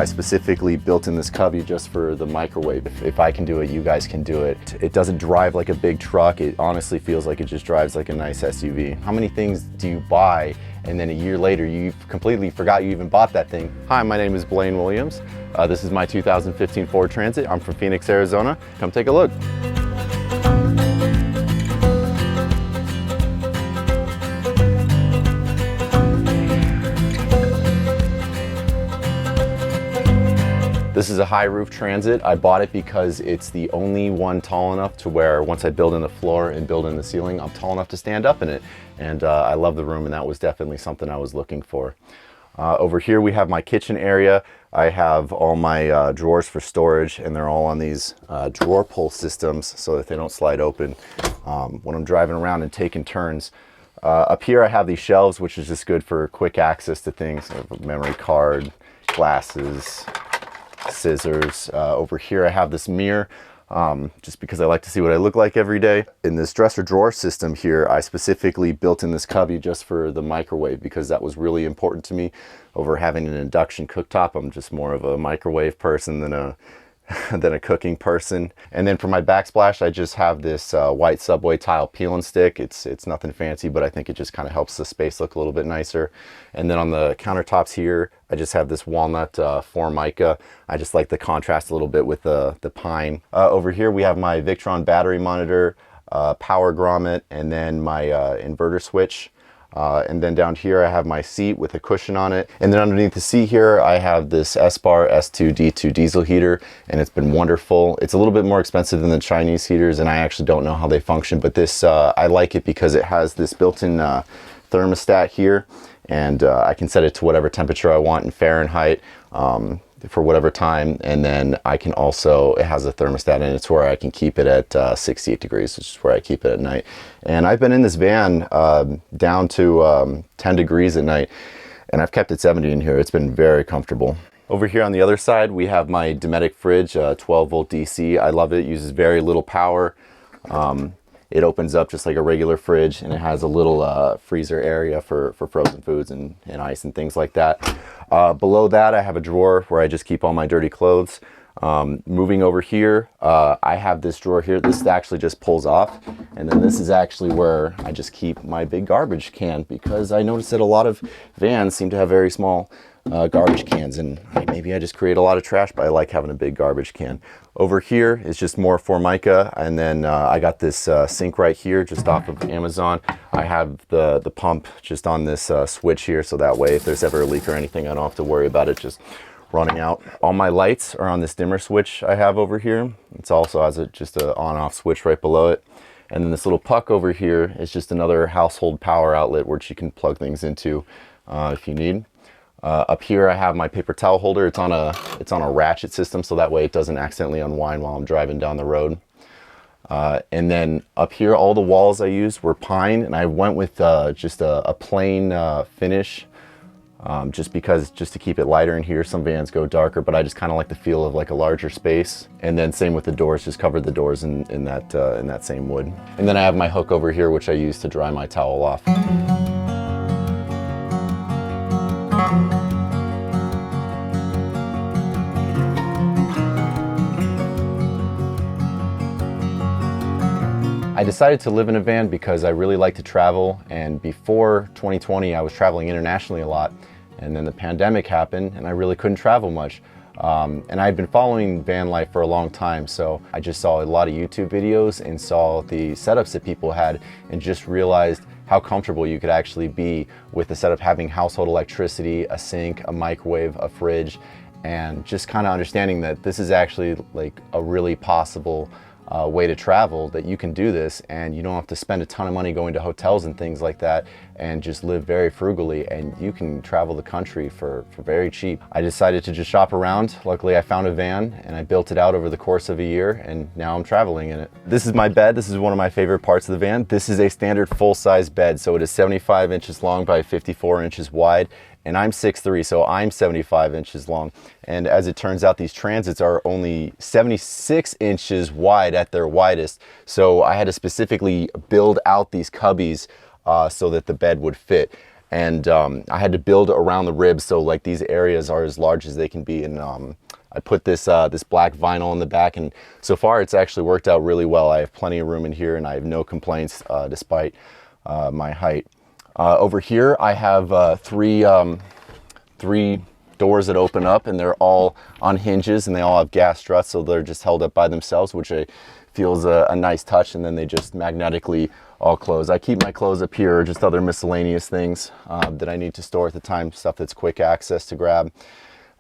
I specifically built in this cubby just for the microwave. If I can do it, you guys can do it. It doesn't drive like a big truck. It honestly feels like it just drives like a nice SUV. How many things do you buy and then a year later you completely forgot you even bought that thing? Hi, my name is Blaine Williams. This is my 2015 Ford Transit. I'm from Phoenix, Arizona. Come take a look. This is a high roof Transit. I bought it because it's the only one tall enough to where once I build in the floor and build in the ceiling, I'm tall enough to stand up in it. And I love the room, and that was definitely something I was looking for. Over here we have my kitchen area. I have all my drawers for storage, and they're all on these drawer pull systems so that they don't slide open when I'm driving around and taking turns. Up here I have these shelves, which is just good for quick access to things. I have a memory card, glasses, scissors. Over here I have this mirror just because I like to see what I look like every day. In this dresser drawer system here, I specifically built in this cubby just for the microwave because that was really important to me over having an induction cooktop. I'm just more of a microwave person than a cooking person. And then for my backsplash, I just have this white Subway tile peel and stick. It's nothing fancy, but I think it just kind of helps the space look a little bit nicer. And then on the countertops here, I just have this walnut Formica. I just like the contrast a little bit with the pine. Over here we have my Victron battery monitor, power grommet, and then my inverter switch. And then down here I have my seat with a cushion on it. And then underneath the seat here I have this S-Bar S2D2 diesel heater, and it's been wonderful. It's a little bit more expensive than the Chinese heaters, and I actually don't know how they function, but this I like it because it has this built-in thermostat here, and I can set it to whatever temperature I want in Fahrenheit for whatever time. And then I can also, it has a thermostat in it to where I can keep it at 68 degrees, which is where I keep it at night. And I've been in this van down to 10 degrees at night, and I've kept it 70 in here. It's been very comfortable. Over here on the other side, we have my Dometic fridge, 12 volt DC. I love it. It uses very little power. It opens up just like a regular fridge, and it has a little freezer area for frozen foods and ice and things like that. Below that, I have a drawer where I just keep all my dirty clothes. Moving over here, I have this drawer here. This actually just pulls off, and then this is actually where I just keep my big garbage can, because I noticed that a lot of vans seem to have very small garbage cans, and maybe I just create a lot of trash, but I like having a big garbage can. Over here is just more Formica, and then I got this sink right here just off of Amazon. I have the pump just on this switch here, so that way if there's ever a leak or anything, I don't have to worry about it just running out. All my lights are on this dimmer switch I have over here. It's also has just an on-off switch right below it. And then this little puck over here is just another household power outlet which you can plug things into if you need. Up here I have my paper towel holder. It's on a ratchet system, so that way it doesn't accidentally unwind while I'm driving down the road. And then up here, all the walls I used were pine, and I went with just a plain finish, just to keep it lighter in here. Some vans go darker, but I just kind of like the feel of like a larger space. And then same with the doors, just covered the doors in that same wood. And then I have my hook over here, which I use to dry my towel off. I decided to live in a van because I really like to travel, and before 2020 I was traveling internationally a lot, and then the pandemic happened and I really couldn't travel much. And I'd been following van life for a long time, so I just saw a lot of YouTube videos and saw the setups that people had, and just realized how comfortable you could actually be with the setup, having household electricity, a sink, a microwave, a fridge, and just kind of understanding that this is actually like a really possible way to travel, that you can do this and you don't have to spend a ton of money going to hotels and things like that, and just live very frugally, and you can travel the country for very cheap. I decided to just shop around. Luckily I found a van and I built it out over the course of a year, and now I'm traveling in it. This is my bed. This is one of my favorite parts of the van. This is a standard full-size bed, so it is 75 inches long by 54 inches wide. And I'm 6'3", so I'm 75 inches long. And as it turns out, these Transits are only 76 inches wide at their widest. So I had to specifically build out these cubbies so that the bed would fit. and I had to build around the ribs, so like these areas are as large as they can be. And I put this this black vinyl in the back, and so far it's actually worked out really well. I have plenty of room in here, and I have no complaints despite my height. Over here I have three doors that open up, and they're all on hinges, and they all have gas struts, so they're just held up by themselves, which feels a nice touch, and then they just magnetically all close. I keep my clothes up here, just other miscellaneous things that I need to store at the time, stuff that's quick access to grab.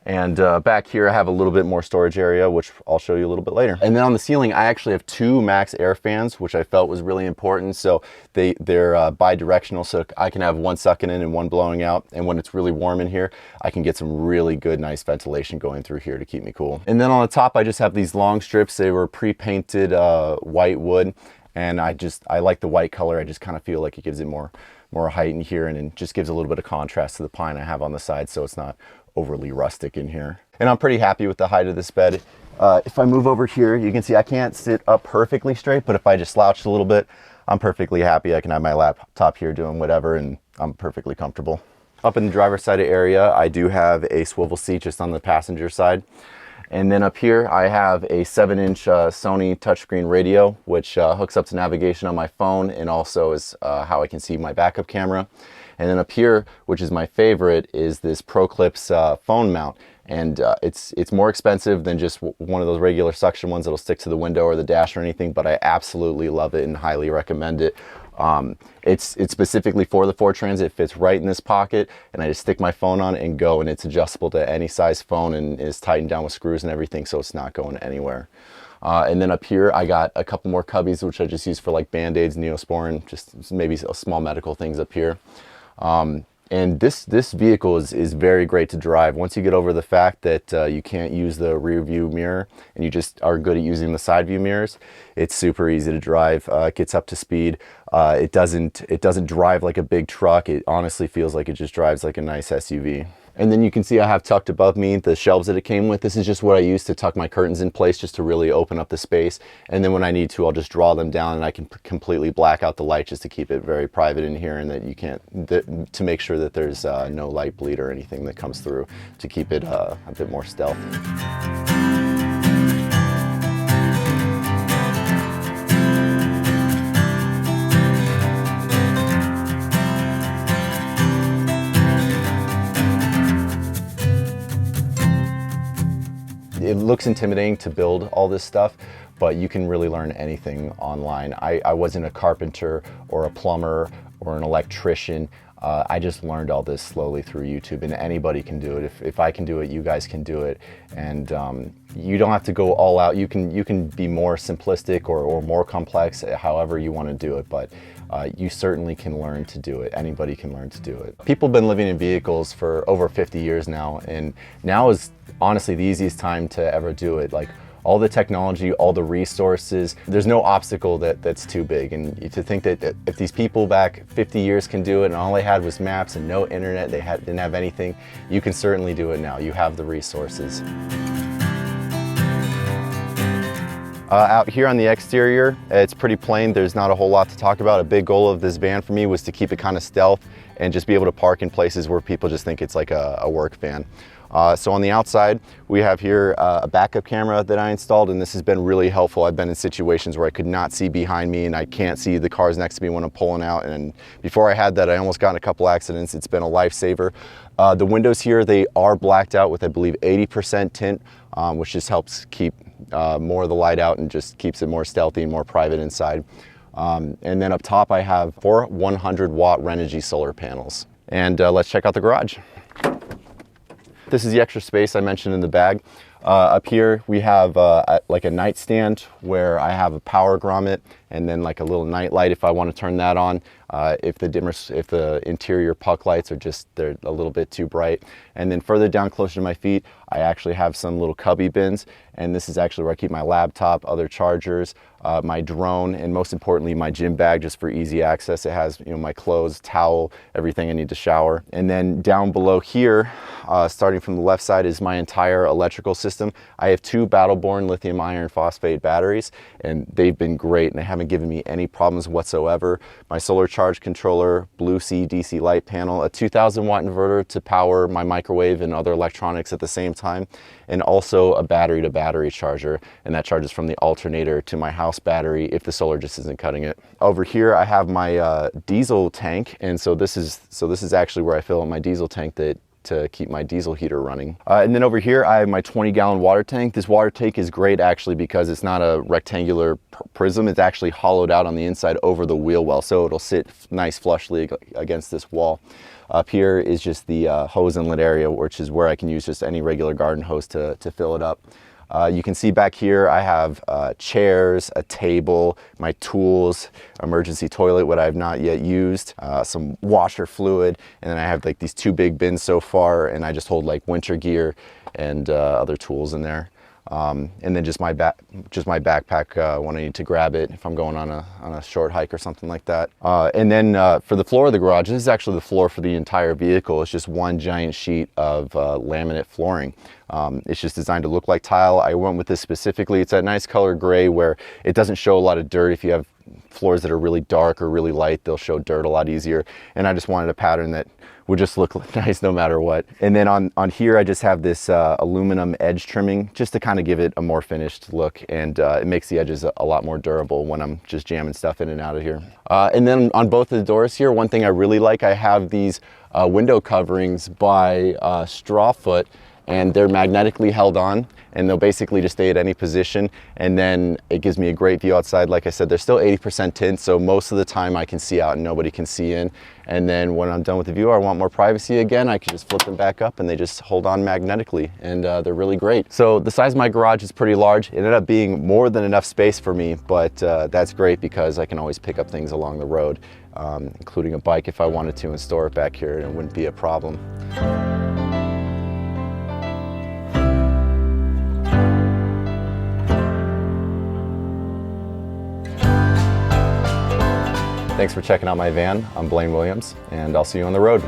And back here I have a little bit more storage area, which I'll show you a little bit later. And then on the ceiling I actually have 2 max air fans, which I felt was really important. So they're bi-directional, so I can have one sucking in and one blowing out. And when it's really warm in here, I can get some really good, nice ventilation going through here to keep me cool. And then on the top I just have these long strips. They were pre-painted white wood, and I like the white color. I just kind of feel like it gives it more height in here, and it just gives a little bit of contrast to the pine I have on the side, so it's not overly rustic in here. And I'm pretty happy with the height of this bed. If I move over here, you can see I can't sit up perfectly straight, but if I just slouched a little bit, I'm perfectly happy. I can have my laptop here doing whatever, and I'm perfectly comfortable. Up in the driver's side area, I do have a swivel seat just on the passenger side. And then up here, I have a 7-inch Sony touchscreen radio, which hooks up to navigation on my phone, and also is how I can see my backup camera. And then up here, which is my favorite, is this ProClips phone mount. And it's more expensive than just one of those regular suction ones that'll stick to the window or the dash or anything, but I absolutely love it and highly recommend it. It's specifically for the Ford Transit. It fits right in this pocket, and I just stick my phone on it and go, and it's adjustable to any size phone and is tightened down with screws and everything, so it's not going anywhere. And then up here I got a couple more cubbies, which I just use for like Band-Aids, Neosporin, just maybe small medical things up here. And this vehicle is very great to drive. Once you get over the fact that you can't use the rear view mirror and you just are good at using the side view mirrors, it's super easy to drive. It gets up to speed. It doesn't drive like a big truck. It honestly feels like it just drives like a nice SUV. And then you can see I have tucked above me the shelves that it came with. This is just what I use to tuck my curtains in place, just to really open up the space. And then when I need to, I'll just draw them down, and I can completely black out the light just to keep it very private in here, and that you can't, to make sure that there's no light bleed or anything that comes through, to keep it a bit more stealth. It looks intimidating to build all this stuff, but you can really learn anything online. I wasn't a carpenter or a plumber or an electrician. I just learned all this slowly through YouTube, and anybody can do it. If I can do it, you guys can do it. And you don't have to go all out. You can be more simplistic or more complex, however you want to do it, but you certainly can learn to do it. Anybody can learn to do it. People have been living in vehicles for over 50 years now, and now is honestly the easiest time to ever do it. Like, all the technology, all the resources, there's no obstacle that's too big. And to think that if these people back 50 years can do it, and all they had was maps and no internet, didn't have anything, you can certainly do it now. You have the resources. Out here on the exterior, it's pretty plain. There's not a whole lot to talk about. A big goal of this van for me was to keep it kind of stealth and just be able to park in places where people just think it's like a work van. So on the outside, we have here a backup camera that I installed, and this has been really helpful. I've been in situations where I could not see behind me, and I can't see the cars next to me when I'm pulling out. And before I had that, I almost got in a couple accidents. It's been a lifesaver. The windows here, they are blacked out with, I believe, 80% tint, which just helps keep more of the light out and just keeps it more stealthy and more private inside. And then up top, I have 4 100-watt Renogy solar panels. And let's check out the garage. This is the extra space I mentioned in the bag. Up here we have like a nightstand where I have a power grommet, and then like a little night light if I want to turn that on. If the interior puck lights are they're a little bit too bright. And then further down closer to my feet, I actually have some little cubby bins, and this is actually where I keep my laptop, other chargers, my drone, and most importantly, my gym bag just for easy access. It has, you know, my clothes, towel, everything I need to shower. And then down below here, starting from the left side, is my entire electrical system. I have 2 Battleborn lithium iron phosphate batteries, and they've been great, and they haven't given me any problems whatsoever. My solar charge controller, Blue Sea DC light panel, a 2000 watt inverter to power my microwave and other electronics at the same time, and also a battery to battery charger, and that charges from the alternator to my house battery if the solar just isn't cutting it. Over here I have my diesel tank, and so this is actually where I fill up my diesel tank to keep my diesel heater running. And then over here I have my 20-gallon water tank. This water tank is great actually because it's not a rectangular prism. It's actually hollowed out on the inside over the wheel well, so it'll sit nice flushly against this wall. Up here is just the hose inlet area, which is where I can use just any regular garden hose to fill it up. You can see back here I have chairs, a table, my tools, emergency toilet, what I have not yet used, some washer fluid, and then I have like these 2 big bins so far, and I just hold like winter gear and other tools in there. And then just my backpack when I need to grab it if I'm going on a short hike or something like that. And then for the floor of the garage, this is actually the floor for the entire vehicle. It's just one giant sheet of laminate flooring. It's just designed to look like tile. I went with this specifically. It's that nice color gray where it doesn't show a lot of dirt. If you have floors that are really dark or really light, they'll show dirt a lot easier. And I just wanted a pattern that would just look nice no matter what. And then on here, I just have this aluminum edge trimming just to kind of give it a more finished look, and it makes the edges a lot more durable when I'm just jamming stuff in and out of here. And then on both of the doors here, one thing I really like, I have these window coverings by Strawfoot, and they're magnetically held on, and they'll basically just stay at any position, and then it gives me a great view outside. Like I said, they're still 80% tint, so most of the time I can see out and nobody can see in. And then when I'm done with the view, I want more privacy again, I can just flip them back up and they just hold on magnetically, and they're really great. So the size of my garage is pretty large. It ended up being more than enough space for me, but that's great because I can always pick up things along the road, including a bike if I wanted to, and store it back here, and it wouldn't be a problem. Thanks for checking out my van. I'm Blaine Williams, and I'll see you on the road.